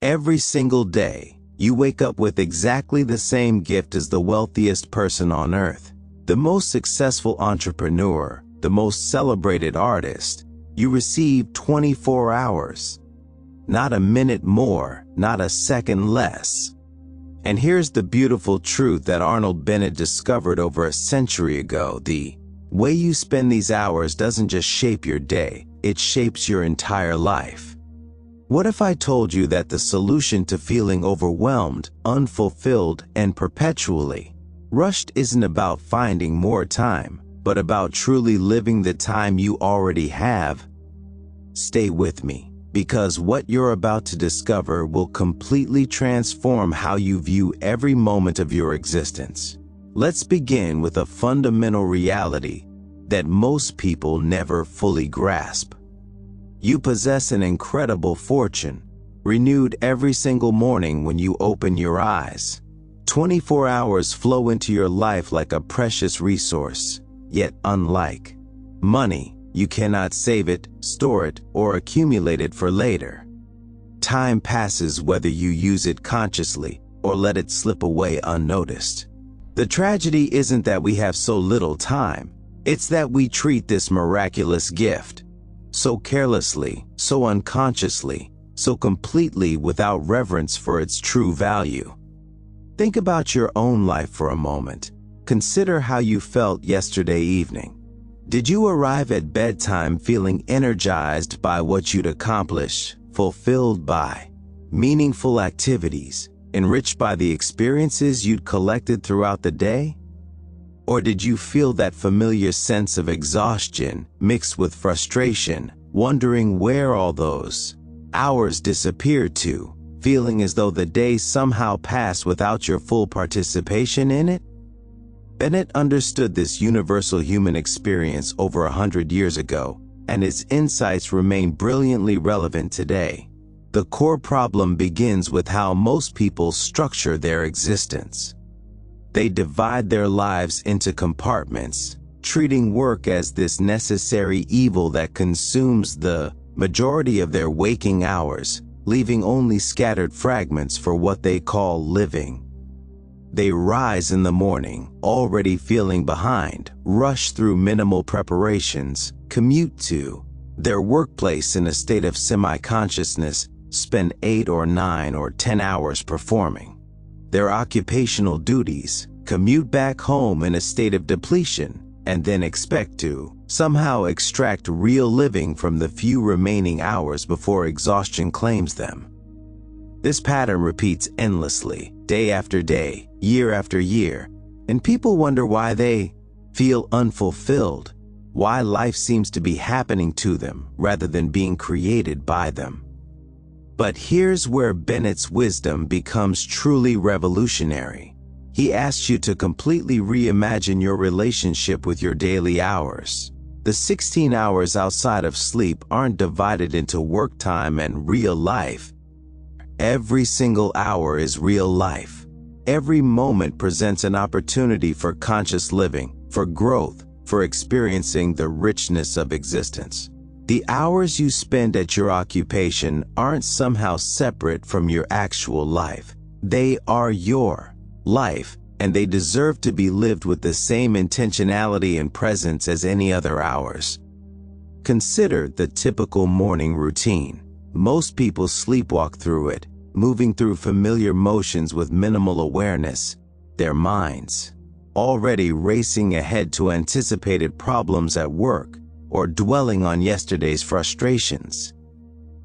Every single day, you wake up with exactly the same gift as the wealthiest person on earth, the most successful entrepreneur, the most celebrated artist. You receive 24 hours. Not a minute more, not a second less. And here's the beautiful truth that Arnold Bennett discovered over a century ago. The way you spend these hours doesn't just shape your day, it shapes your entire life. What if I told you that the solution to feeling overwhelmed, unfulfilled, and perpetually rushed isn't about finding more time, but about truly living the time you already have? Stay with me, because what you're about to discover will completely transform how you view every moment of your existence. Let's begin with a fundamental reality that most people never fully grasp. You possess an incredible fortune, renewed every single morning when you open your eyes. 24 hours flow into your life like a precious resource, yet unlike money, you cannot save it, store it, or accumulate it for later. Time passes whether you use it consciously or let it slip away unnoticed. The tragedy isn't that we have so little time, it's that we treat this miraculous gift so carelessly, so unconsciously, so completely without reverence for its true value. Think about your own life for a moment. Consider how you felt yesterday evening. Did you arrive at bedtime feeling energized by what you'd accomplished, fulfilled by meaningful activities, enriched by the experiences you'd collected throughout the day? Or did you feel that familiar sense of exhaustion mixed with frustration, wondering where all those hours disappeared to, feeling as though the day somehow passed without your full participation in it? Bennett understood this universal human experience over 100 years ago, and his insights remain brilliantly relevant today. The core problem begins with how most people structure their existence. They divide their lives into compartments, treating work as this necessary evil that consumes the majority of their waking hours, leaving only scattered fragments for what they call living. They rise in the morning, already feeling behind, rush through minimal preparations, commute to their workplace in a state of semi-consciousness, spend 8 or 9 or 10 hours performing their occupational duties, commute back home in a state of depletion, and then expect to somehow extract real living from the few remaining hours before exhaustion claims them. This pattern repeats endlessly, day after day, year after year, and people wonder why they feel unfulfilled, why life seems to be happening to them rather than being created by them. But here's where Bennett's wisdom becomes truly revolutionary. He asks you to completely reimagine your relationship with your daily hours. The 16 hours outside of sleep aren't divided into work time and real life. Every single hour is real life. Every moment presents an opportunity for conscious living, for growth, for experiencing the richness of existence. The hours you spend at your occupation aren't somehow separate from your actual life. They are your life, and they deserve to be lived with the same intentionality and presence as any other hours. Consider the typical morning routine. Most people sleepwalk through it, moving through familiar motions with minimal awareness, their minds already racing ahead to anticipated problems at work, or dwelling on yesterday's frustrations.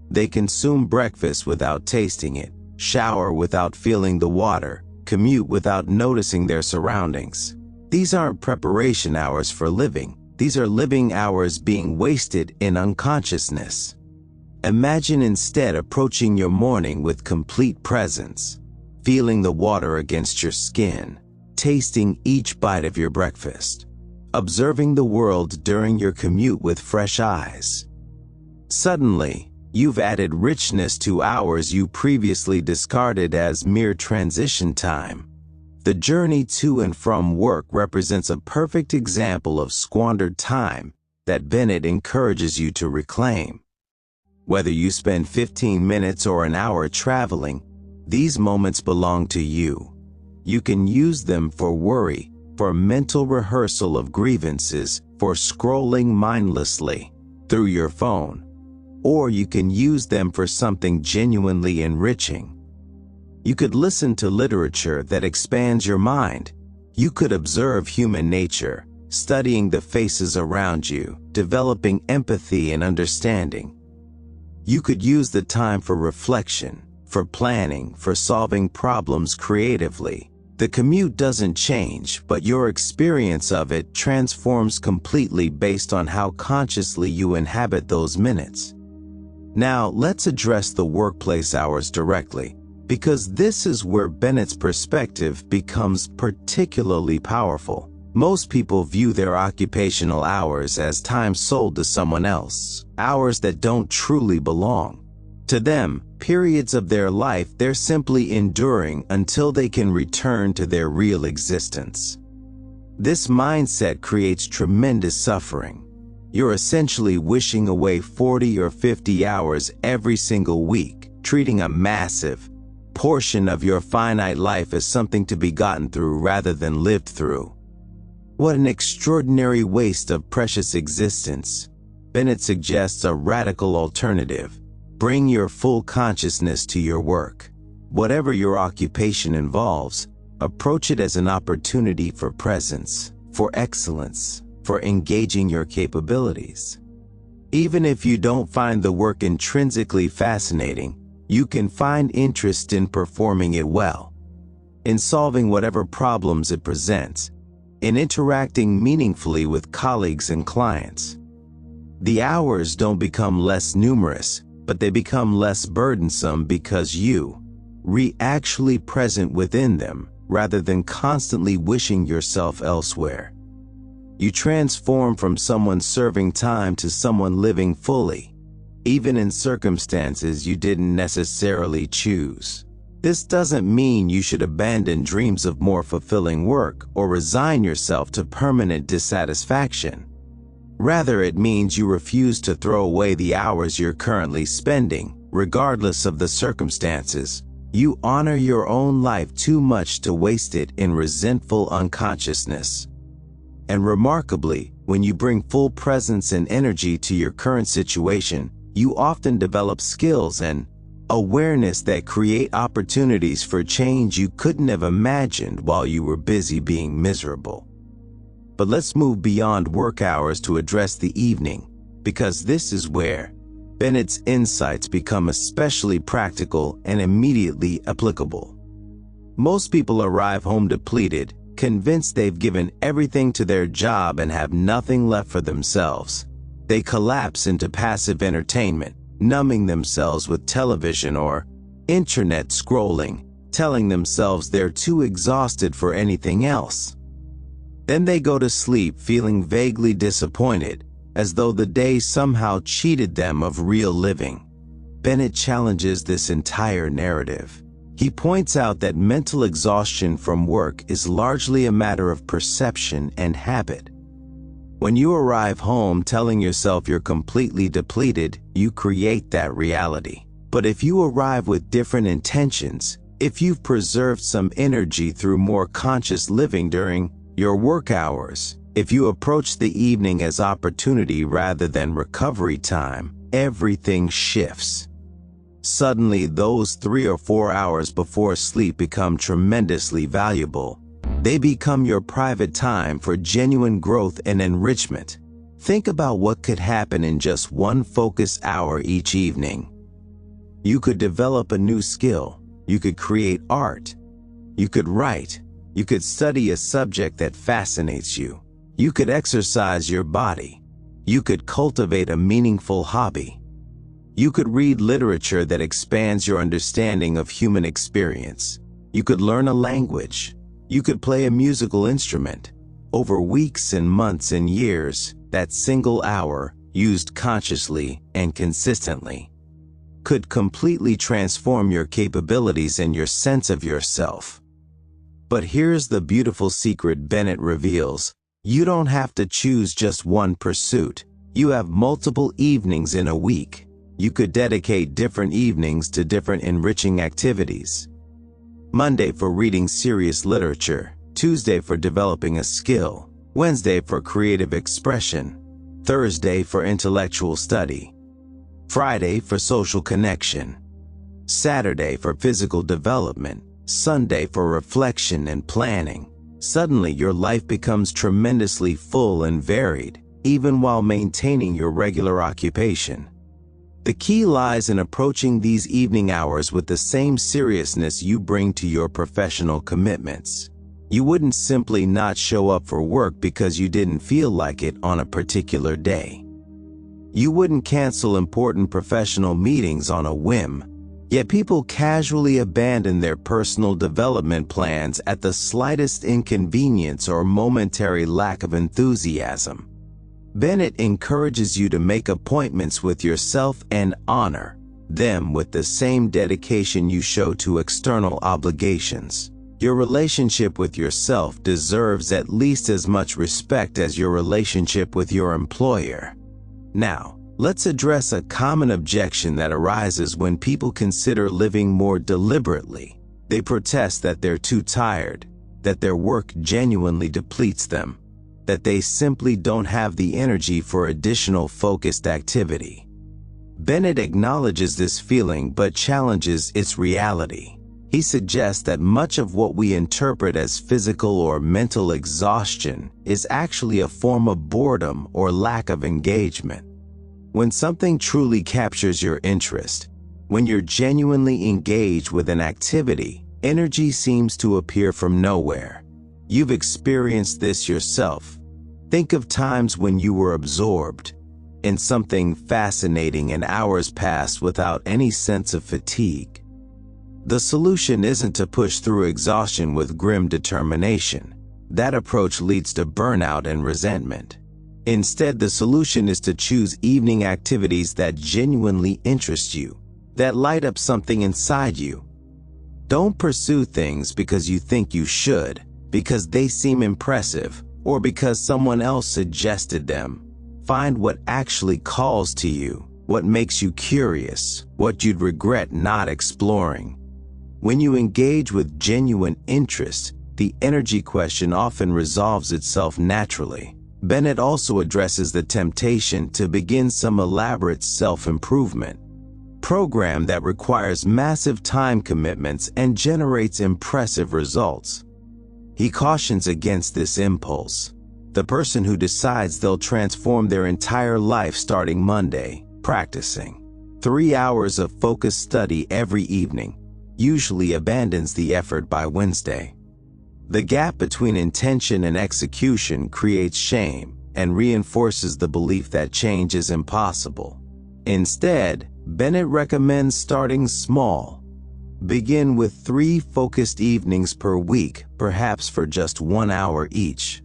They consume breakfast without tasting it, shower without feeling the water, commute without noticing their surroundings. These aren't preparation hours for living. These are living hours being wasted in unconsciousness. Imagine instead approaching your morning with complete presence, feeling the water against your skin, tasting each bite of your breakfast, observing the world during your commute with fresh eyes. Suddenly, you've added richness to hours you previously discarded as mere transition time. The journey to and from work represents a perfect example of squandered time that Bennett encourages you to reclaim. Whether you spend 15 minutes or an hour traveling, these moments belong to you. You can use them for worry, for mental rehearsal of grievances, for scrolling mindlessly through your phone, or you can use them for something genuinely enriching. You could listen to literature that expands your mind. You could observe human nature, studying the faces around you, developing empathy and understanding. You could use the time for reflection, for planning, for solving problems creatively. The commute doesn't change, but your experience of it transforms completely based on how consciously you inhabit those minutes. Now, let's address the workplace hours directly, because this is where Bennett's perspective becomes particularly powerful. Most people view their occupational hours as time sold to someone else, hours that don't truly belong to them, periods of their life they're simply enduring until they can return to their real existence. This mindset creates tremendous suffering. You're essentially wishing away 40 or 50 hours every single week, treating a massive portion of your finite life as something to be gotten through rather than lived through. What an extraordinary waste of precious existence. Bennett suggests a radical alternative. Bring your full consciousness to your work. Whatever your occupation involves, approach it as an opportunity for presence, for excellence, for engaging your capabilities. Even if you don't find the work intrinsically fascinating, you can find interest in performing it well, in solving whatever problems it presents, in interacting meaningfully with colleagues and clients. The hours don't become less numerous, but they become less burdensome because you actually present within them rather than constantly wishing yourself elsewhere. You transform from someone serving time to someone living fully, even in circumstances you didn't necessarily choose. This doesn't mean you should abandon dreams of more fulfilling work or resign yourself to permanent dissatisfaction. Rather, it means you refuse to throw away the hours you're currently spending, regardless of the circumstances. You honor your own life too much to waste it in resentful unconsciousness. And remarkably, when you bring full presence and energy to your current situation, you often develop skills and awareness that create opportunities for change you couldn't have imagined while you were busy being miserable. But let's move beyond work hours to address the evening, because this is where Bennett's insights become especially practical and immediately applicable. Most people arrive home depleted, convinced they've given everything to their job and have nothing left for themselves. They collapse into passive entertainment, numbing themselves with television or internet scrolling, telling themselves they're too exhausted for anything else. Then they go to sleep feeling vaguely disappointed, as though the day somehow cheated them of real living. Bennett challenges this entire narrative. He points out that mental exhaustion from work is largely a matter of perception and habit. When you arrive home telling yourself you're completely depleted, you create that reality. But if you arrive with different intentions, if you've preserved some energy through more conscious living during your work hours, if you approach the evening as opportunity rather than recovery time, everything shifts. Suddenly, those 3 or 4 hours before sleep become tremendously valuable. They become your private time for genuine growth and enrichment. Think about what could happen in just one focused hour each evening. You could develop a new skill. You could create art. You could write. You could study a subject that fascinates you. You could exercise your body. You could cultivate a meaningful hobby. You could read literature that expands your understanding of human experience. You could learn a language. You could play a musical instrument. Over weeks and months and years, that single hour, used consciously and consistently, could completely transform your capabilities and your sense of yourself. But here's the beautiful secret Bennett reveals. You don't have to choose just one pursuit. You have multiple evenings in a week. You could dedicate different evenings to different enriching activities. Monday for reading serious literature, Tuesday for developing a skill, Wednesday for creative expression, Thursday for intellectual study, Friday for social connection, Saturday for physical development, Sunday for reflection and planning. Suddenly your life becomes tremendously full and varied, even while maintaining your regular occupation. The key lies in approaching these evening hours with the same seriousness you bring to your professional commitments. You wouldn't simply not show up for work because you didn't feel like it on a particular day. You wouldn't cancel important professional meetings on a whim. Yet people casually abandon their personal development plans at the slightest inconvenience or momentary lack of enthusiasm. Bennett encourages you to make appointments with yourself and honor them with the same dedication you show to external obligations. Your relationship with yourself deserves at least as much respect as your relationship with your employer. Now, let's address a common objection that arises when people consider living more deliberately. They protest that they're too tired, that their work genuinely depletes them, that they simply don't have the energy for additional focused activity. Bennett acknowledges this feeling but challenges its reality. He suggests that much of what we interpret as physical or mental exhaustion is actually a form of boredom or lack of engagement. When something truly captures your interest, when you're genuinely engaged with an activity, energy seems to appear from nowhere. You've experienced this yourself. Think of times when you were absorbed in something fascinating and hours passed without any sense of fatigue. The solution isn't to push through exhaustion with grim determination. That approach leads to burnout and resentment. Instead, the solution is to choose evening activities that genuinely interest you, that light up something inside you. Don't pursue things because you think you should, because they seem impressive, or because someone else suggested them. Find what actually calls to you, what makes you curious, what you'd regret not exploring. When you engage with genuine interest, the energy question often resolves itself naturally. Bennett also addresses the temptation to begin some elaborate self-improvement program that requires massive time commitments and generates impressive results. He cautions against this impulse. The person who decides they'll transform their entire life starting Monday, practicing 3 hours of focused study every evening, usually abandons the effort by Wednesday. The gap between intention and execution creates shame and reinforces the belief that change is impossible. Instead, Bennett recommends starting small. Begin with 3 focused evenings per week, perhaps for just 1 hour each.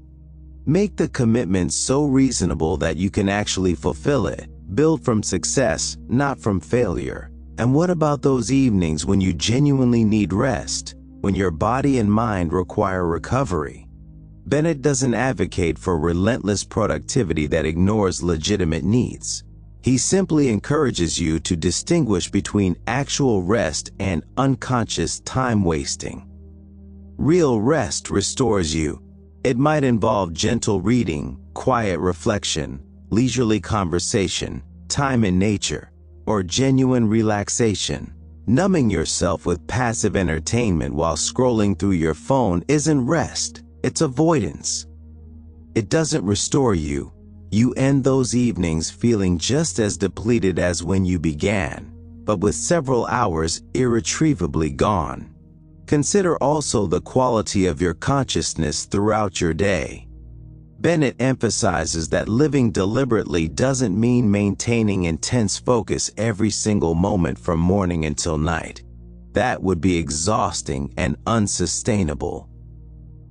Make the commitment so reasonable that you can actually fulfill it. Build from success, not from failure. And what about those evenings when you genuinely need rest? When your body and mind require recovery? Bennett doesn't advocate for relentless productivity that ignores legitimate needs. He simply encourages you to distinguish between actual rest and unconscious time wasting. Real rest restores you. It might involve gentle reading, quiet reflection, leisurely conversation, time in nature, or genuine relaxation. Numbing yourself with passive entertainment while scrolling through your phone isn't rest, it's avoidance. It doesn't restore you. You end those evenings feeling just as depleted as when you began, but with several hours irretrievably gone. Consider also the quality of your consciousness throughout your day. Bennett emphasizes that living deliberately doesn't mean maintaining intense focus every single moment from morning until night. That would be exhausting and unsustainable.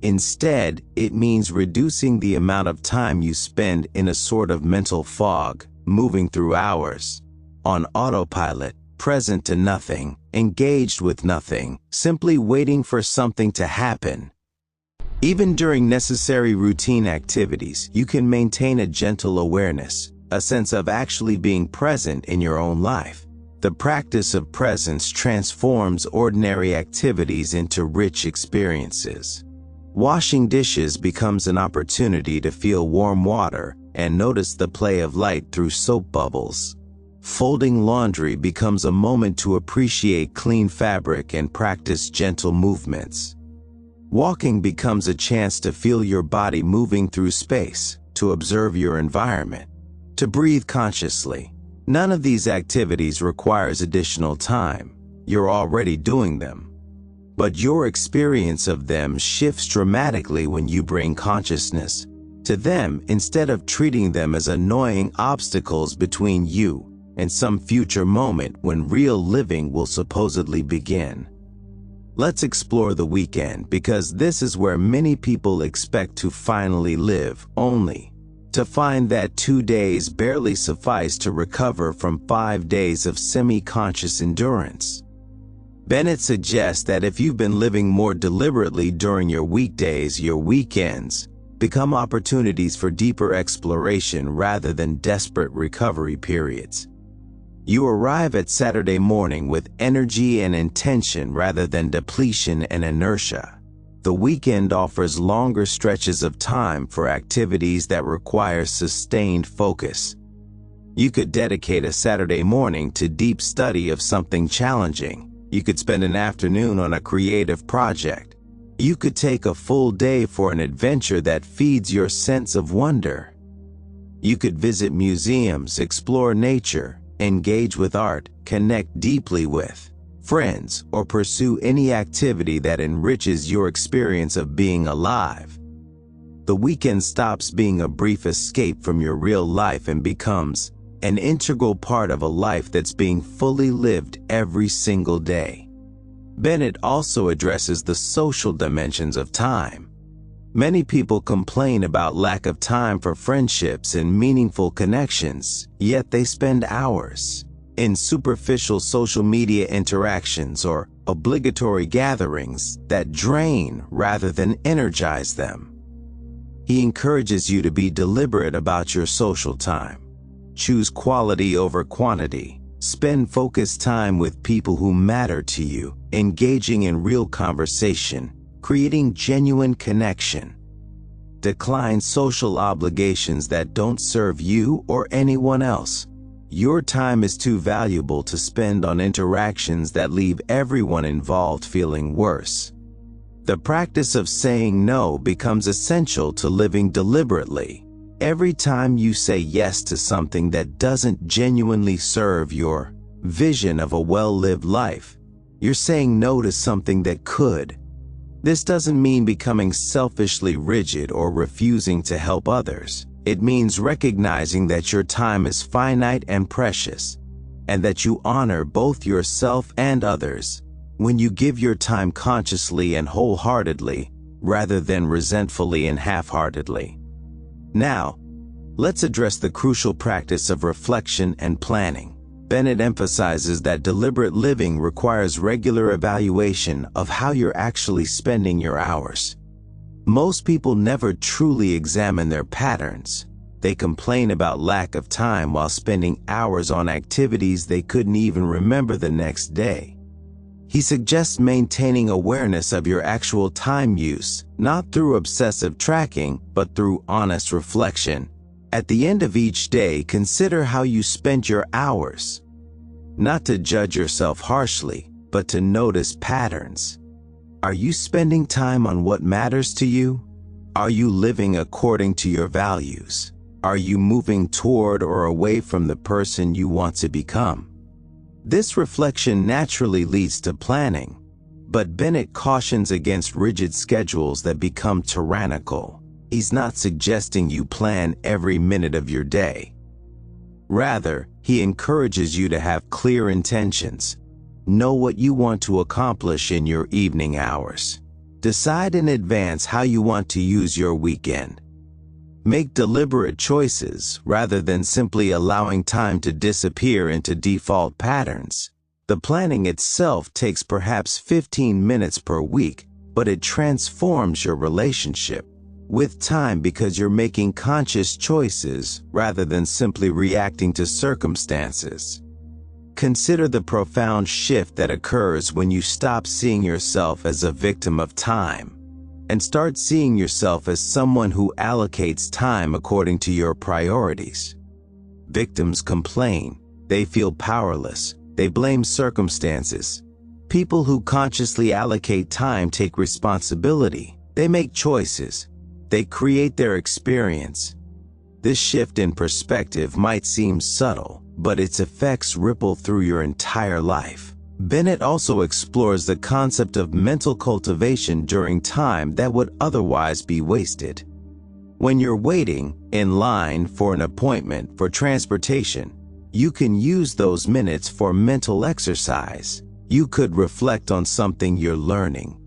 Instead, it means reducing the amount of time you spend in a sort of mental fog, moving through hours, on autopilot, present to nothing, engaged with nothing, simply waiting for something to happen. Even during necessary routine activities, you can maintain a gentle awareness. a sense of actually being present in your own life. The practice of presence transforms ordinary activities into rich experiences. Washing dishes becomes an opportunity to feel warm water and notice the play of light through soap bubbles. Folding laundry becomes a moment to appreciate clean fabric and practice gentle movements. Walking becomes a chance to feel your body moving through space, to observe your environment, to breathe consciously. None of these activities requires additional time. You're already doing them. But your experience of them shifts dramatically when you bring consciousness to them instead of treating them as annoying obstacles between you and some future moment when real living will supposedly begin. Let's explore the weekend, because this is where many people expect to finally live, only to find that 2 days barely suffice to recover from 5 days of semi-conscious endurance. Bennett suggests that if you've been living more deliberately during your weekdays, your weekends become opportunities for deeper exploration rather than desperate recovery periods. You arrive at Saturday morning with energy and intention rather than depletion and inertia. The weekend offers longer stretches of time for activities that require sustained focus. You could dedicate a Saturday morning to deep study of something challenging. You could spend an afternoon on a creative project. You could take a full day for an adventure that feeds your sense of wonder. You could visit museums, explore nature, engage with art, connect deeply with friends, or pursue any activity that enriches your experience of being alive. The weekend stops being a brief escape from your real life and becomes an integral part of a life that's being fully lived every single day. Bennett also addresses the social dimensions of time. Many people complain about lack of time for friendships and meaningful connections, yet they spend hours in superficial social media interactions or obligatory gatherings that drain rather than energize them. He encourages you to be deliberate about your social time. Choose quality over quantity. Spend focused time with people who matter to you, engaging in real conversation, creating genuine connection. Decline social obligations that don't serve you or anyone else. Your time is too valuable to spend on interactions that leave everyone involved feeling worse. The practice of saying no becomes essential to living deliberately. Every time you say yes to something that doesn't genuinely serve your vision of a well-lived life, you're saying no to something that could. This doesn't mean becoming selfishly rigid or refusing to help others. It means recognizing that your time is finite and precious, and that you honor both yourself and others when you give your time consciously and wholeheartedly, rather than resentfully and half-heartedly. Now, let's address the crucial practice of reflection and planning. Bennett emphasizes that deliberate living requires regular evaluation of how you're actually spending your hours. Most people never truly examine their patterns. They complain about lack of time while spending hours on activities they couldn't even remember the next day. He suggests maintaining awareness of your actual time use, not through obsessive tracking, but through honest reflection. At the end of each day, consider how you spent your hours. Not to judge yourself harshly, but to notice patterns. Are you spending time on what matters to you? Are you living according to your values? Are you moving toward or away from the person you want to become? This reflection naturally leads to planning, but Bennett cautions against rigid schedules that become tyrannical. He's not suggesting you plan every minute of your day. Rather, he encourages you to have clear intentions. Know what you want to accomplish in your evening hours. Decide in advance how you want to use your weekend. Make deliberate choices rather than simply allowing time to disappear into default patterns. The planning itself takes perhaps 15 minutes per week, but it transforms your relationship with time because you're making conscious choices rather than simply reacting to circumstances. Consider the profound shift that occurs when you stop seeing yourself as a victim of time and start seeing yourself as someone who allocates time according to your priorities. Victims complain, they feel powerless, they blame circumstances. People who consciously allocate time take responsibility, they make choices, they create their experience. This shift in perspective might seem subtle, but its effects ripple through your entire life. Bennett also explores the concept of mental cultivation during time that would otherwise be wasted. When you're waiting in line for an appointment for transportation, you can use those minutes for mental exercise. You could reflect on something you're learning.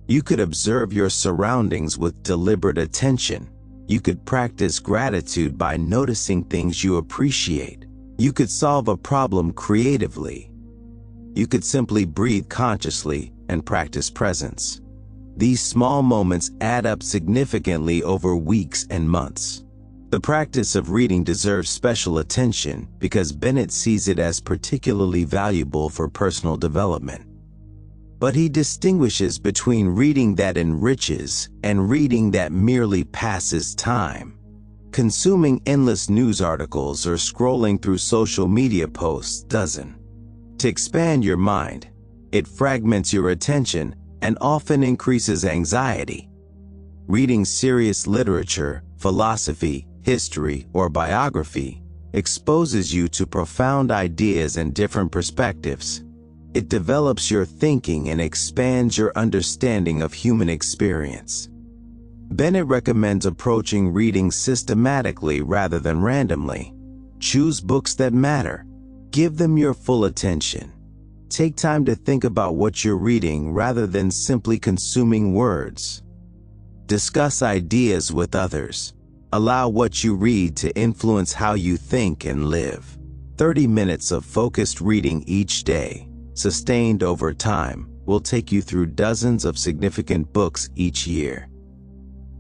You could observe your surroundings with deliberate attention. You could practice gratitude by noticing things you appreciate. You could solve a problem creatively. You could simply breathe consciously and practice presence. These small moments add up significantly over weeks and months. The practice of reading deserves special attention because Bennett sees it as particularly valuable for personal development. But he distinguishes between reading that enriches and reading that merely passes time. Consuming endless news articles or scrolling through social media posts doesn't. To expand your mind, it fragments your attention and often increases anxiety. Reading serious literature, philosophy, history, or biography exposes you to profound ideas and different perspectives. It develops your thinking and expands your understanding of human experience. Bennett recommends approaching reading systematically rather than randomly. Choose books that matter. Give them your full attention. Take time to think about what you're reading rather than simply consuming words. Discuss ideas with others. Allow what you read to influence how you think and live. 30 minutes of focused reading each day, sustained over time, will take you through dozens of significant books each year.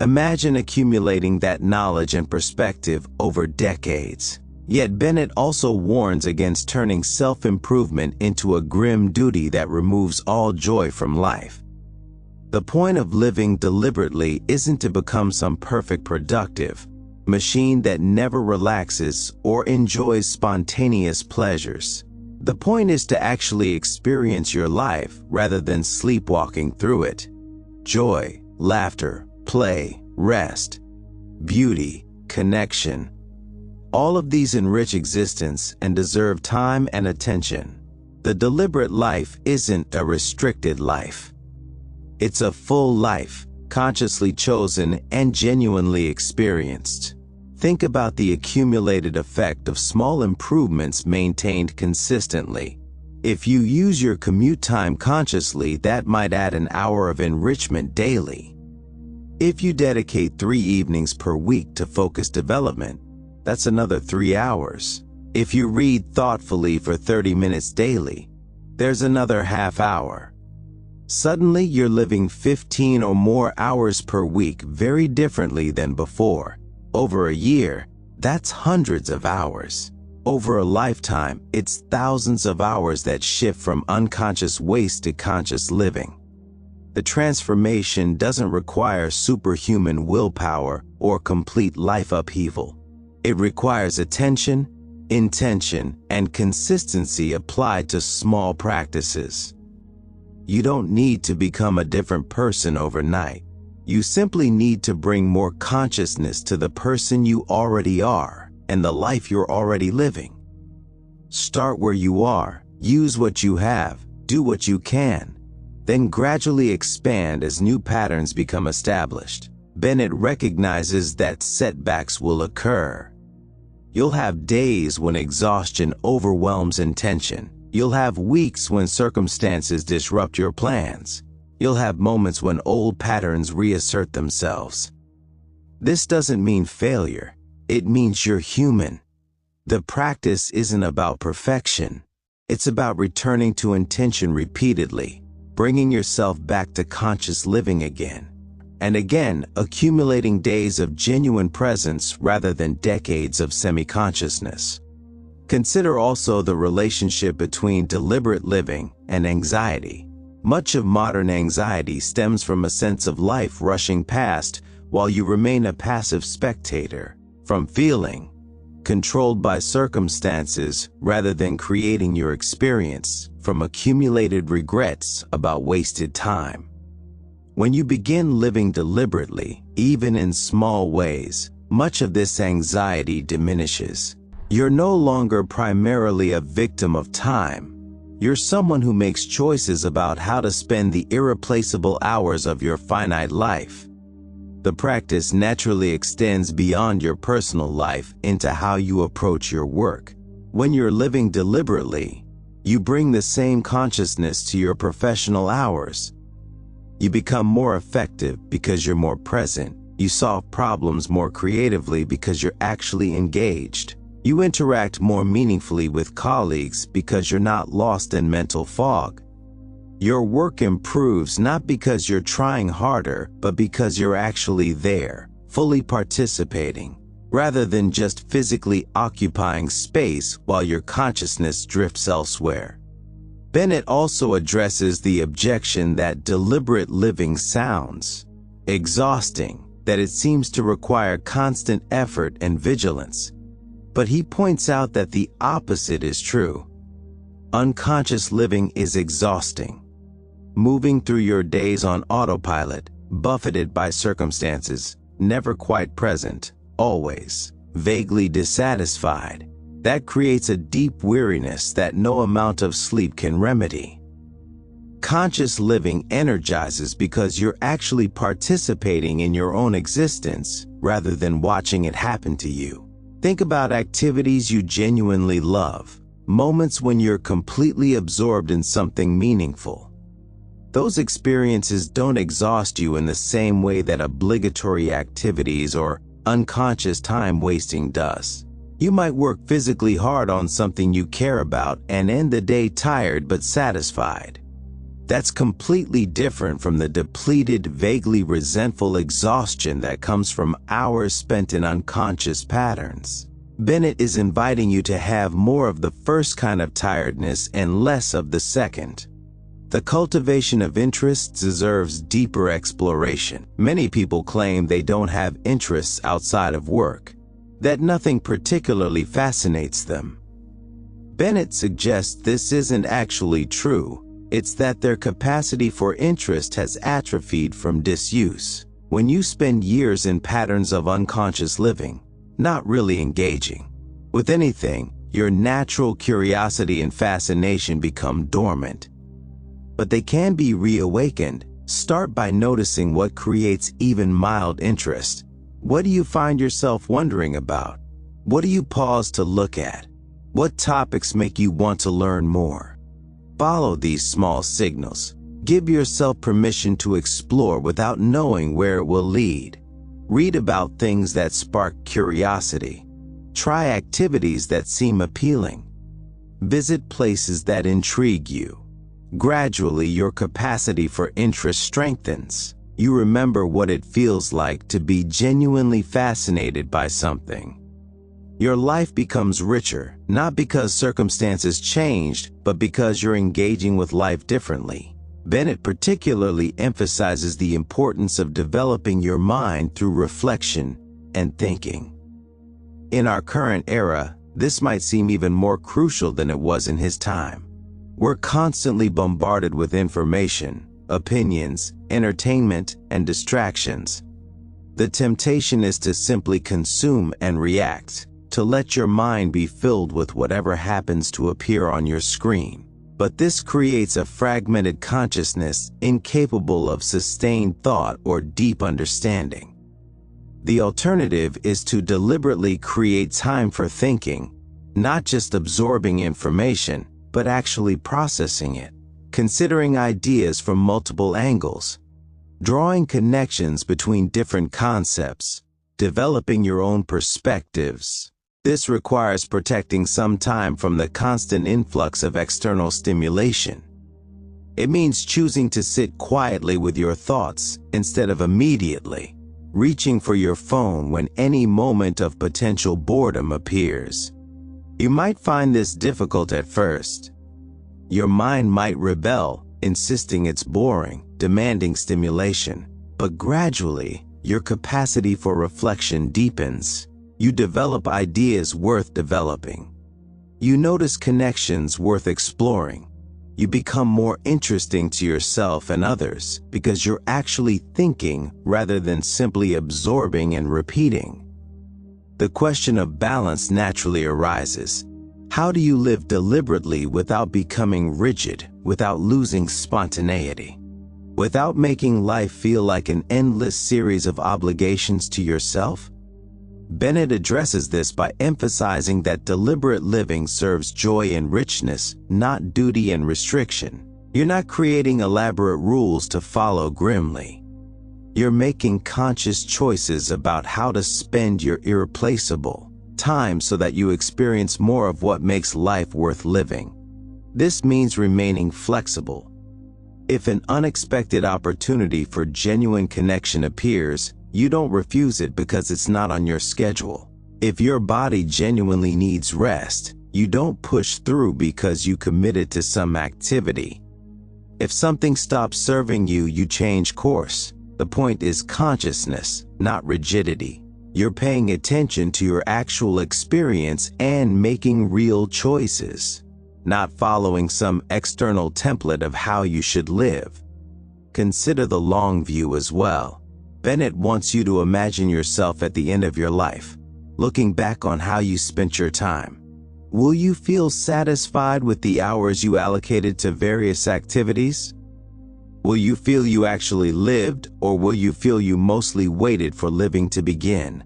Imagine accumulating that knowledge and perspective over decades. Yet Bennett also warns against turning self-improvement into a grim duty that removes all joy from life. The point of living deliberately isn't to become some perfect productive machine that never relaxes or enjoys spontaneous pleasures. The point is to actually experience your life rather than sleepwalking through it. Joy, laughter, play, rest, beauty, connection. All of these enrich existence and deserve time and attention. The deliberate life isn't a restricted life. It's a full life, consciously chosen and genuinely experienced. Think about the accumulated effect of small improvements maintained consistently. If you use your commute time consciously, that might add an hour of enrichment daily. If you dedicate 3 evenings per week to focused development, that's another 3 hours. If you read thoughtfully for 30 minutes daily, there's another half hour. Suddenly you're living 15 or more hours per week very differently than before. Over a year, that's hundreds of hours. Over a lifetime, it's thousands of hours that shift from unconscious waste to conscious living. The transformation doesn't require superhuman willpower or complete life upheaval. It requires attention, intention, and consistency applied to small practices. You don't need to become a different person overnight. You simply need to bring more consciousness to the person you already are and the life you're already living. Start where you are, use what you have, do what you can, then gradually expand as new patterns become established. Bennett recognizes that setbacks will occur. You'll have days when exhaustion overwhelms intention. You'll have weeks when circumstances disrupt your plans. You'll have moments when old patterns reassert themselves. This doesn't mean failure. It means you're human. The practice isn't about perfection. It's about returning to intention repeatedly, bringing yourself back to conscious living again. and again accumulating days of genuine presence rather than decades of semi-consciousness. Consider also the relationship between deliberate living and anxiety. Much of modern anxiety stems from a sense of life rushing past while you remain a passive spectator, from feeling controlled by circumstances rather than creating your experience, from accumulated regrets about wasted time. When you begin living deliberately, even in small ways, much of this anxiety diminishes. You're no longer primarily a victim of time. You're someone who makes choices about how to spend the irreplaceable hours of your finite life. The practice naturally extends beyond your personal life into how you approach your work. When you're living deliberately, you bring the same consciousness to your professional hours. You become more effective because you're more present. You solve problems more creatively because you're actually engaged. You interact more meaningfully with colleagues because you're not lost in mental fog. Your work improves not because you're trying harder, but because you're actually there, fully participating, rather than just physically occupying space while your consciousness drifts elsewhere. Bennett also addresses the objection that deliberate living sounds exhausting, that it seems to require constant effort and vigilance. But he points out that the opposite is true. Unconscious living is exhausting. Moving through your days on autopilot, buffeted by circumstances, never quite present, always, vaguely dissatisfied. That creates a deep weariness that no amount of sleep can remedy. Conscious living energizes because you're actually participating in your own existence rather than watching it happen to you. Think about activities you genuinely love, moments when you're completely absorbed in something meaningful. Those experiences don't exhaust you in the same way that obligatory activities or unconscious time wasting does. You might work physically hard on something you care about and end the day tired but satisfied. That's completely different from the depleted, vaguely resentful exhaustion that comes from hours spent in unconscious patterns. Bennett is inviting you to have more of the first kind of tiredness and less of the second. The cultivation of interests deserves deeper exploration. Many people claim they don't have interests outside of work, that nothing particularly fascinates them. Bennett suggests this isn't actually true. It's that their capacity for interest has atrophied from disuse. When you spend years in patterns of unconscious living, not really engaging with anything, your natural curiosity and fascination become dormant. But they can be reawakened. Start by noticing what creates even mild interest. What do you find yourself wondering about? What do you pause to look at? What topics make you want to learn more? Follow these small signals. Give yourself permission to explore without knowing where it will lead. Read about things that spark curiosity. Try activities that seem appealing. Visit places that intrigue you. Gradually, your capacity for interest strengthens. You remember what it feels like to be genuinely fascinated by something. Your life becomes richer, not because circumstances changed, but because you're engaging with life differently. Bennett particularly emphasizes the importance of developing your mind through reflection and thinking. In our current era, this might seem even more crucial than it was in his time. We're constantly bombarded with information, opinions, entertainment, and distractions. The temptation is to simply consume and react, to let your mind be filled with whatever happens to appear on your screen. But this creates a fragmented consciousness incapable of sustained thought or deep understanding. The alternative is to deliberately create time for thinking, not just absorbing information, but actually processing it, considering ideas from multiple angles, drawing connections between different concepts, developing your own perspectives. This requires protecting some time from the constant influx of external stimulation. It means choosing to sit quietly with your thoughts instead of immediately reaching for your phone when any moment of potential boredom appears. You might find this difficult at first. Your mind might rebel, insisting it's boring, demanding stimulation. But gradually, your capacity for reflection deepens. You develop ideas worth developing. You notice connections worth exploring. You become more interesting to yourself and others because you're actually thinking rather than simply absorbing and repeating. The question of balance naturally arises. How do you live deliberately without becoming rigid, without losing spontaneity, without making life feel like an endless series of obligations to yourself? Bennett addresses this by emphasizing that deliberate living serves joy and richness, not duty and restriction. You're not creating elaborate rules to follow grimly. You're making conscious choices about how to spend your irreplaceable time so that you experience more of what makes life worth living. This means remaining flexible. If an unexpected opportunity for genuine connection appears, you don't refuse it because it's not on your schedule. If your body genuinely needs rest, you don't push through because you committed to some activity. If something stops serving you, you change course. The point is consciousness, not rigidity. You're paying attention to your actual experience and making real choices, not following some external template of how you should live. Consider the long view as well. Bennett wants you to imagine yourself at the end of your life, looking back on how you spent your time. Will you feel satisfied with the hours you allocated to various activities? Will you feel you actually lived, or will you feel you mostly waited for living to begin?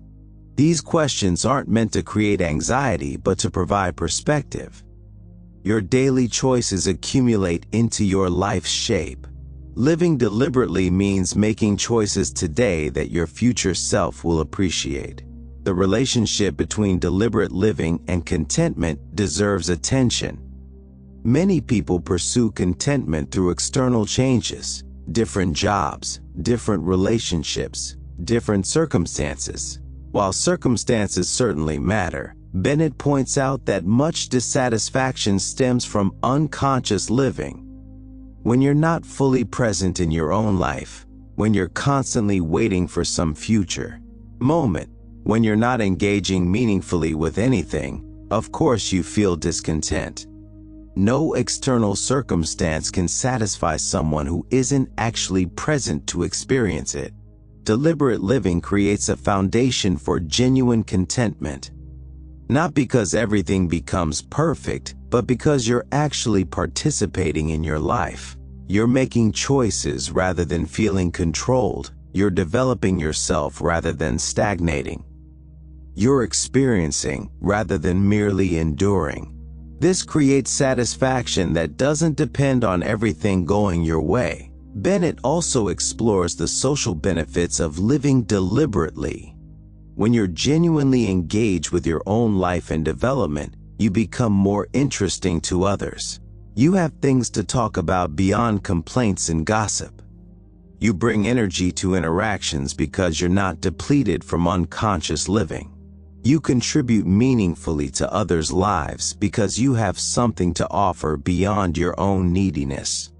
These questions aren't meant to create anxiety, but to provide perspective. Your daily choices accumulate into your life's shape. Living deliberately means making choices today that your future self will appreciate. The relationship between deliberate living and contentment deserves attention. Many people pursue contentment through external changes, different jobs, different relationships, different circumstances. While circumstances certainly matter, Bennett points out that much dissatisfaction stems from unconscious living. When you're not fully present in your own life, when you're constantly waiting for some future moment, when you're not engaging meaningfully with anything, of course you feel discontent. No external circumstance can satisfy someone who isn't actually present to experience it. Deliberate living creates a foundation for genuine contentment. Not because everything becomes perfect, but because you're actually participating in your life. You're making choices rather than feeling controlled. You're developing yourself rather than stagnating. You're experiencing rather than merely enduring. This creates satisfaction that doesn't depend on everything going your way. Bennett also explores the social benefits of living deliberately. When you're genuinely engaged with your own life and development, you become more interesting to others. You have things to talk about beyond complaints and gossip. You bring energy to interactions because you're not depleted from unconscious living. You contribute meaningfully to others' lives because you have something to offer beyond your own neediness.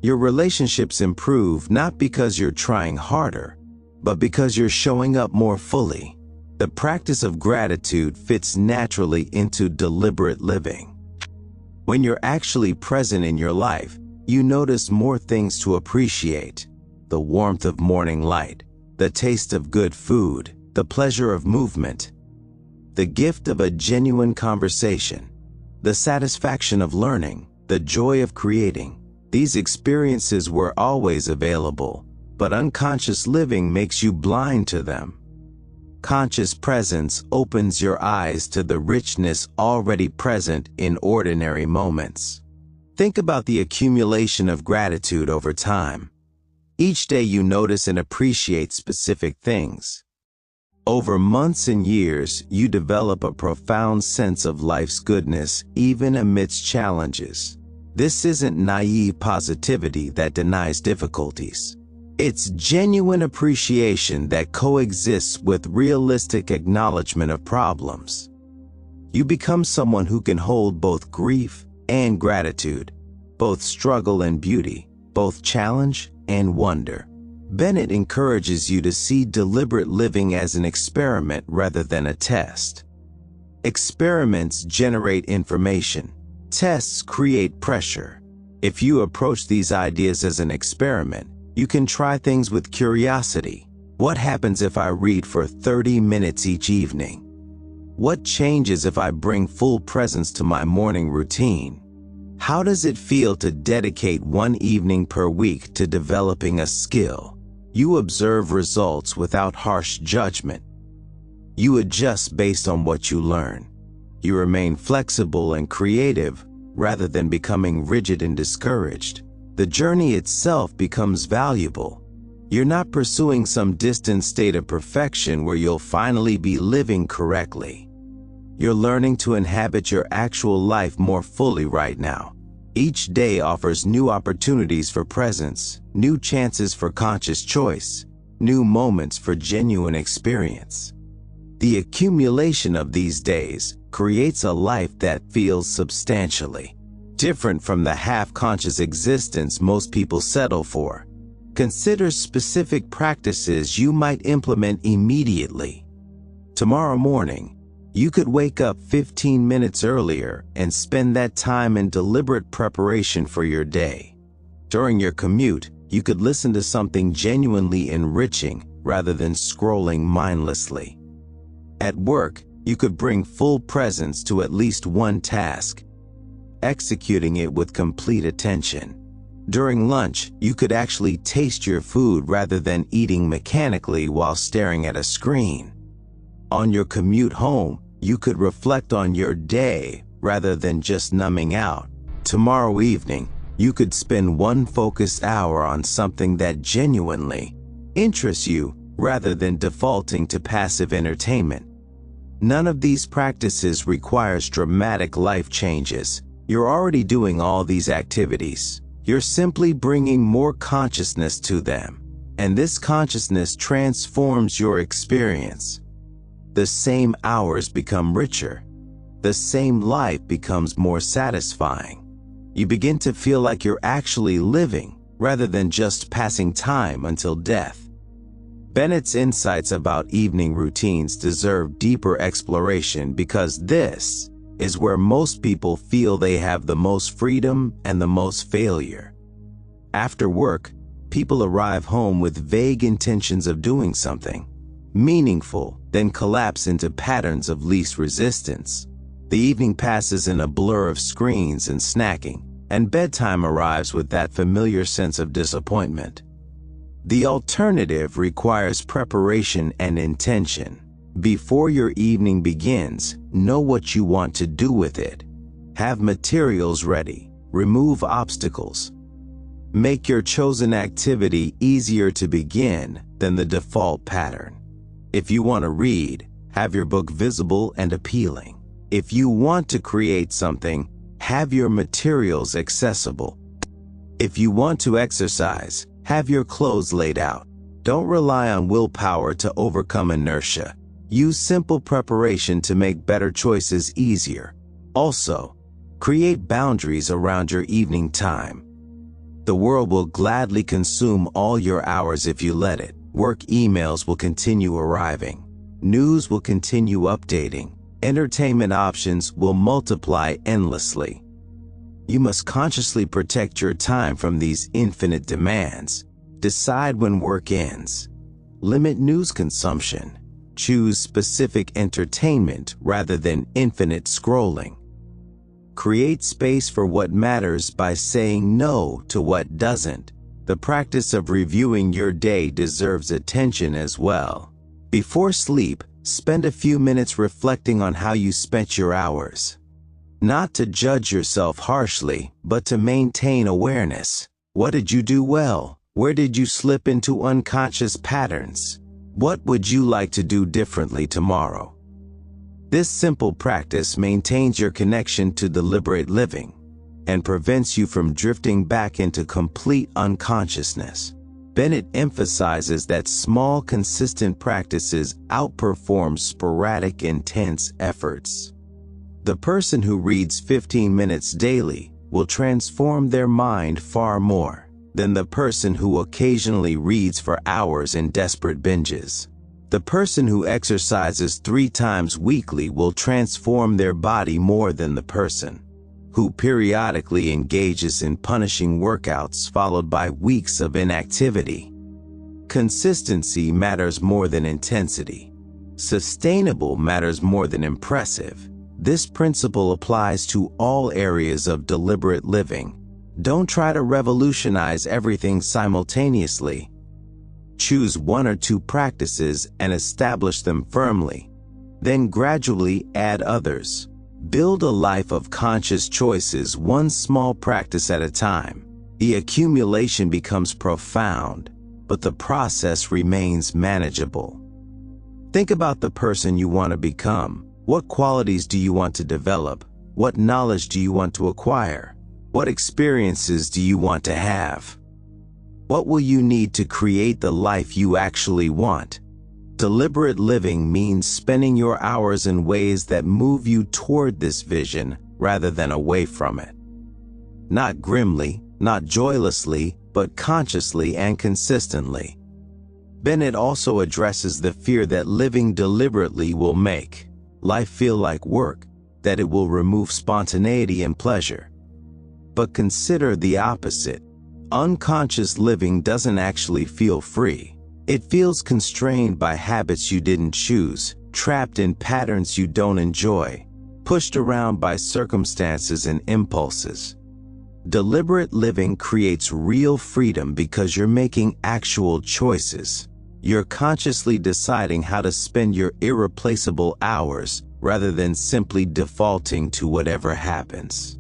Your relationships improve not because you're trying harder, but because you're showing up more fully. The practice of gratitude fits naturally into deliberate living. When you're actually present in your life, you notice more things to appreciate: the warmth of morning light, the taste of good food, the pleasure of movement, the gift of a genuine conversation, the satisfaction of learning, the joy of creating. These experiences were always available, but unconscious living makes you blind to them. Conscious presence opens your eyes to the richness already present in ordinary moments. Think about the accumulation of gratitude over time. Each day you notice and appreciate specific things. Over months and years, you develop a profound sense of life's goodness, even amidst challenges. This isn't naive positivity that denies difficulties. It's genuine appreciation that coexists with realistic acknowledgement of problems. You become someone who can hold both grief and gratitude, both struggle and beauty, both challenge and wonder. Bennett encourages you to see deliberate living as an experiment rather than a test. Experiments generate information. Tests create pressure. If you approach these ideas as an experiment, you can try things with curiosity. What happens if I read for 30 minutes each evening? What changes if I bring full presence to my morning routine? How does it feel to dedicate one evening per week to developing a skill? You observe results without harsh judgment. You adjust based on what you learn. You remain flexible and creative rather than becoming rigid and discouraged. The journey itself becomes valuable. You're not pursuing some distant state of perfection where you'll finally be living correctly. You're learning to inhabit your actual life more fully right now. Each day offers new opportunities for presence, new chances for conscious choice, new moments for genuine experience. The accumulation of these days creates a life that feels substantially different from the half-conscious existence most people settle for. Consider specific practices you might implement immediately. Tomorrow morning, you could wake up 15 minutes earlier and spend that time in deliberate preparation for your day. During your commute, you could listen to something genuinely enriching rather than scrolling mindlessly. At work, you could bring full presence to at least one task, executing it with complete attention. During lunch, you could actually taste your food rather than eating mechanically while staring at a screen. On your commute home, you could reflect on your day rather than just numbing out. Tomorrow evening, you could spend one focused hour on something that genuinely interests you rather than defaulting to passive entertainment. None of these practices requires dramatic life changes. You're already doing all these activities. You're simply bringing more consciousness to them, and this consciousness transforms your experience. The same hours become richer. The same life becomes more satisfying. You begin to feel like you're actually living rather than just passing time until death. Bennett's insights about evening routines deserve deeper exploration because this is where most people feel they have the most freedom and the most failure. After work, people arrive home with vague intentions of doing something meaningful, then collapse into patterns of least resistance. The evening passes in a blur of screens and snacking, and bedtime arrives with that familiar sense of disappointment. The alternative requires preparation and intention. Before your evening begins, know what you want to do with it. Have materials ready. Remove obstacles. Make your chosen activity easier to begin than the default pattern. If you want to read, have your book visible and appealing. If you want to create something, have your materials accessible. If you want to exercise, have your clothes laid out. Don't rely on willpower to overcome inertia. Use simple preparation to make better choices easier. Also, create boundaries around your evening time. The world will gladly consume all your hours if you let it. Work emails will continue arriving. News will continue updating. Entertainment options will multiply endlessly. You must consciously protect your time from these infinite demands. Decide when work ends. Limit news consumption. Choose specific entertainment rather than infinite scrolling. Create space for what matters by saying no to what doesn't. The practice of reviewing your day deserves attention as well. Before sleep, spend a few minutes reflecting on how you spent your hours. Not to judge yourself harshly, but to maintain awareness. What did you do well? Where did you slip into unconscious patterns? What would you like to do differently tomorrow? This simple practice maintains your connection to deliberate living. and prevents you from drifting back into complete unconsciousness. Bennett emphasizes that small, consistent practices outperform sporadic, intense efforts. The person who reads 15 minutes daily will transform their mind far more than the person who occasionally reads for hours in desperate binges. The person who exercises 3 times weekly will transform their body more than the person who periodically engages in punishing workouts followed by weeks of inactivity. Consistency matters more than intensity. Sustainable matters more than impressive. This principle applies to all areas of deliberate living. Don't try to revolutionize everything simultaneously. Choose 1 or 2 practices and establish them firmly. Then gradually add others. Build a life of conscious choices, one small practice at a time. The accumulation becomes profound, but the process remains manageable. Think about the person you want to become. What qualities do you want to develop? What knowledge do you want to acquire? What experiences do you want to have? What will you need to create the life you actually want? Deliberate living means spending your hours in ways that move you toward this vision rather than away from it. Not grimly, not joylessly, but consciously and consistently. Bennett also addresses the fear that living deliberately will make life feel like work, that it will remove spontaneity and pleasure. But consider the opposite. Unconscious living doesn't actually feel free. It feels constrained by habits you didn't choose, trapped in patterns you don't enjoy, pushed around by circumstances and impulses. Deliberate living creates real freedom because you're making actual choices. You're consciously deciding how to spend your irreplaceable hours rather than simply defaulting to whatever happens.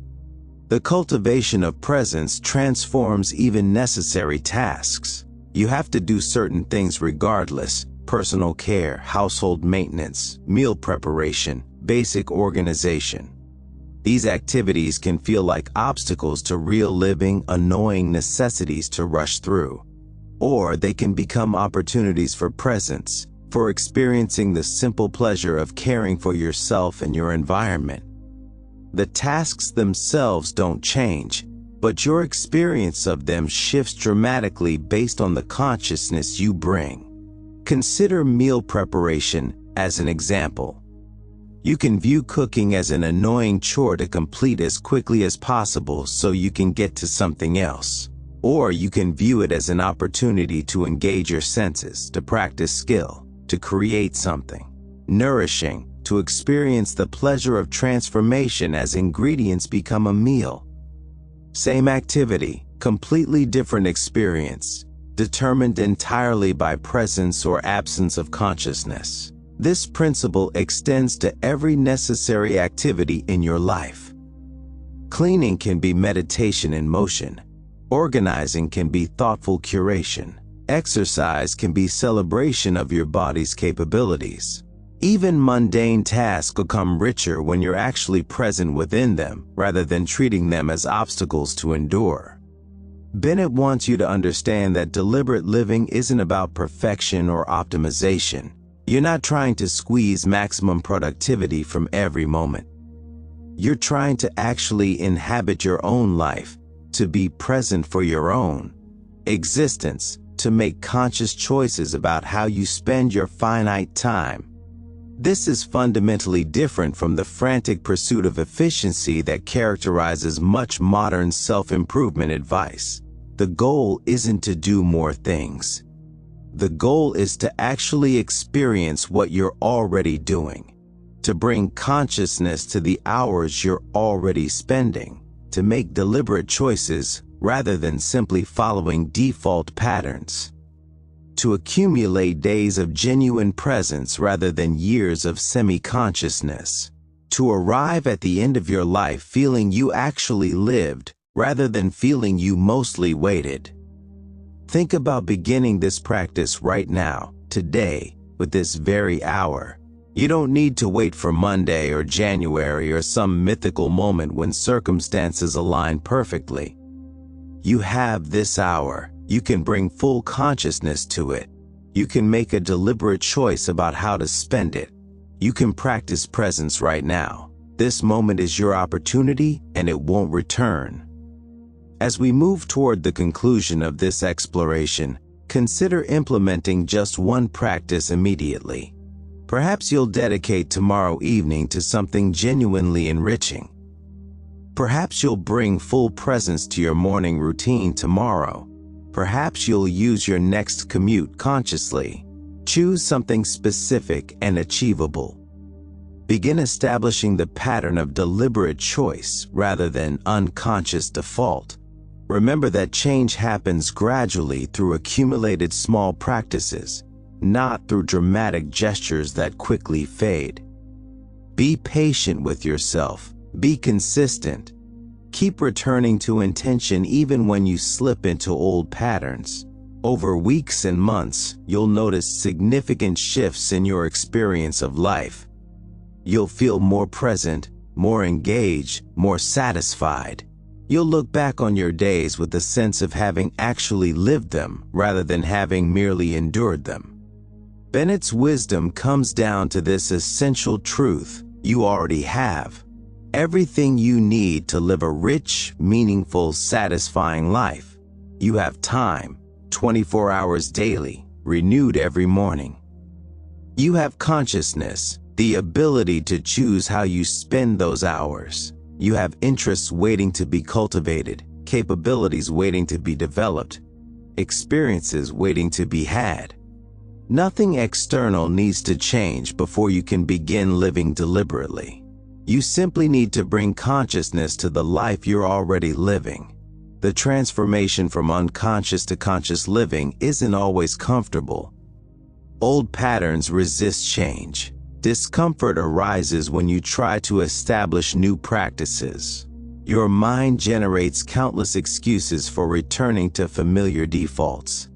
The cultivation of presence transforms even necessary tasks. You have to do certain things regardless: personal care, household maintenance, meal preparation, basic organization. These activities can feel like obstacles to real living, annoying necessities to rush through. Or they can become opportunities for presence, for experiencing the simple pleasure of caring for yourself and your environment. The tasks themselves don't change, but your experience of them shifts dramatically based on the consciousness you bring. Consider meal preparation as an example. You can view cooking as an annoying chore to complete as quickly as possible so you can get to something else. Or you can view it as an opportunity to engage your senses, to practice skill, to create something nourishing, to experience the pleasure of transformation as ingredients become a meal. Same activity, completely different experience, determined entirely by presence or absence of consciousness. This principle extends to every necessary activity in your life. Cleaning can be meditation in motion. Organizing can be thoughtful curation. Exercise can be celebration of your body's capabilities. Even mundane tasks become richer when you're actually present within them, rather than treating them as obstacles to endure. Bennett wants you to understand that deliberate living isn't about perfection or optimization. You're not trying to squeeze maximum productivity from every moment. You're trying to actually inhabit your own life, to be present for your own existence, to make conscious choices about how you spend your finite time. This is fundamentally different from the frantic pursuit of efficiency that characterizes much modern self-improvement advice. The goal isn't to do more things. The goal is to actually experience what you're already doing, to bring consciousness to the hours you're already spending, to make deliberate choices rather than simply following default patterns, to accumulate days of genuine presence rather than years of semi-consciousness, to arrive at the end of your life feeling you actually lived rather than feeling you mostly waited. Think about beginning this practice right now, today, with this very hour. You don't need to wait for Monday or January or some mythical moment when circumstances align perfectly. You have this hour. You can bring full consciousness to it. You can make a deliberate choice about how to spend it. You can practice presence right now. This moment is your opportunity, and it won't return. As we move toward the conclusion of this exploration, consider implementing just one practice immediately. Perhaps you'll dedicate tomorrow evening to something genuinely enriching. Perhaps you'll bring full presence to your morning routine tomorrow. Perhaps you'll use your next commute consciously. Choose something specific and achievable. Begin establishing the pattern of deliberate choice rather than unconscious default. Remember that change happens gradually through accumulated small practices, not through dramatic gestures that quickly fade. Be patient with yourself. Be consistent. Keep returning to intention even when you slip into old patterns. Over weeks and months, you'll notice significant shifts in your experience of life. You'll feel more present, more engaged, more satisfied. You'll look back on your days with the sense of having actually lived them rather than having merely endured them. Bennett's wisdom comes down to this essential truth: you already have everything you need to live a rich, meaningful, satisfying life. You have time, 24 hours daily, renewed every morning. You have consciousness, the ability to choose how you spend those hours. You have interests waiting to be cultivated, capabilities waiting to be developed, experiences waiting to be had. Nothing external needs to change before you can begin living deliberately. You simply need to bring consciousness to the life you're already living. The transformation from unconscious to conscious living isn't always comfortable. Old patterns resist change. Discomfort arises when you try to establish new practices. Your mind generates countless excuses for returning to familiar defaults.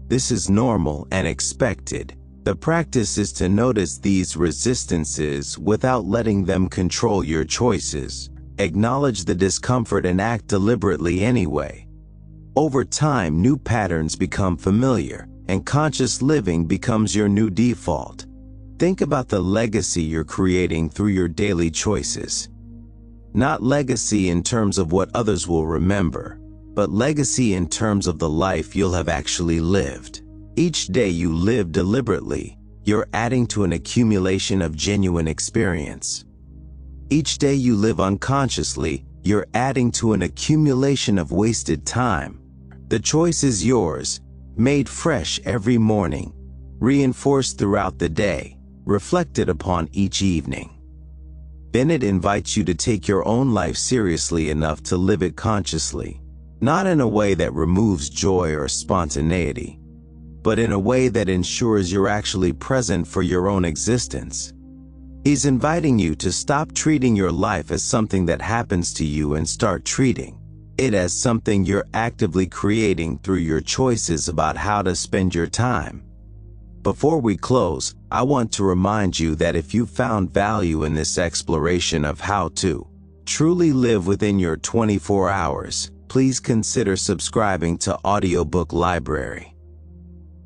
This is normal and expected. The practice is to notice these resistances without letting them control your choices. Acknowledge the discomfort and act deliberately anyway. Over time, new patterns become familiar, and conscious living becomes your new default. Think about the legacy you're creating through your daily choices. Not legacy in terms of what others will remember, but legacy in terms of the life you'll have actually lived. Each day you live deliberately, you're adding to an accumulation of genuine experience. Each day you live unconsciously, you're adding to an accumulation of wasted time. The choice is yours, made fresh every morning, reinforced throughout the day, reflected upon each evening. Bennett invites you to take your own life seriously enough to live it consciously, not in a way that removes joy or spontaneity, but in a way that ensures you're actually present for your own existence. He's inviting you to stop treating your life as something that happens to you and start treating it as something you're actively creating through your choices about how to spend your time. Before we close, I want to remind you that if you found value in this exploration of how to truly live within your 24 hours, please consider subscribing to Audiobook Library.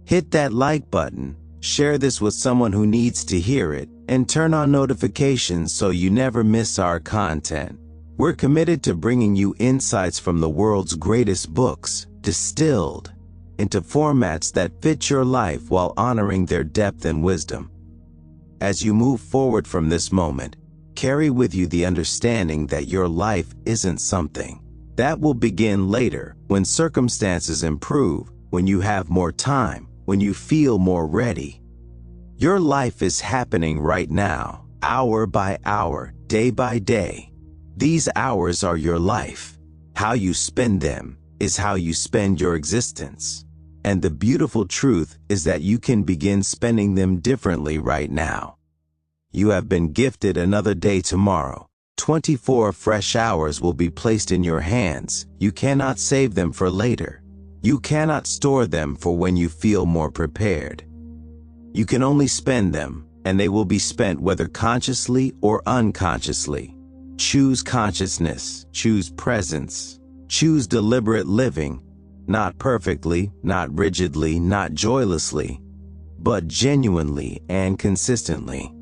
Hit that like button, share this with someone who needs to hear it, and turn on notifications so you never miss our content. We're committed to bringing you insights from the world's greatest books, distilled into formats that fit your life while honoring their depth and wisdom. As you move forward from this moment, carry with you the understanding that your life isn't something that will begin later, when circumstances improve, when you have more time, when you feel more ready. Your life is happening right now, hour by hour, day by day. These hours are your life. How you spend them is how you spend your existence. And the beautiful truth is that you can begin spending them differently right now. You have been gifted another day tomorrow. 24 fresh hours will be placed in your hands. You cannot save them for later. You cannot store them for when you feel more prepared. You can only spend them and they will be spent whether consciously or unconsciously. Choose consciousness, choose presence, choose deliberate living, not perfectly, not rigidly, not joylessly, but genuinely and consistently.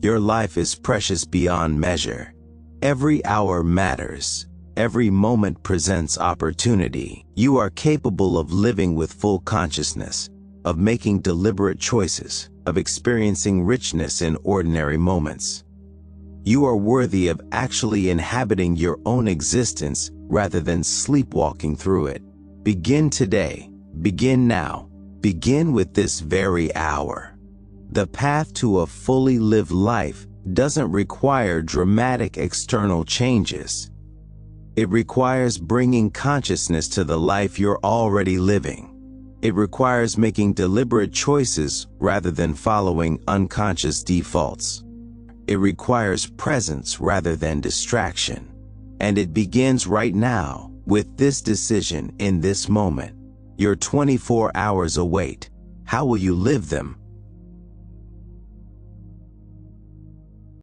Your life is precious beyond measure. Every hour matters. Every moment presents opportunity. You are capable of living with full consciousness, of making deliberate choices, of experiencing richness in ordinary moments. You are worthy of actually inhabiting your own existence rather than sleepwalking through it. Begin today. Begin now. Begin with this very hour. The path to a fully lived life doesn't require dramatic external changes. It requires bringing consciousness to the life you're already living. It requires making deliberate choices rather than following unconscious defaults. It requires presence rather than distraction. And it begins right now, with this decision in this moment. Your 24 hours await. How will you live them?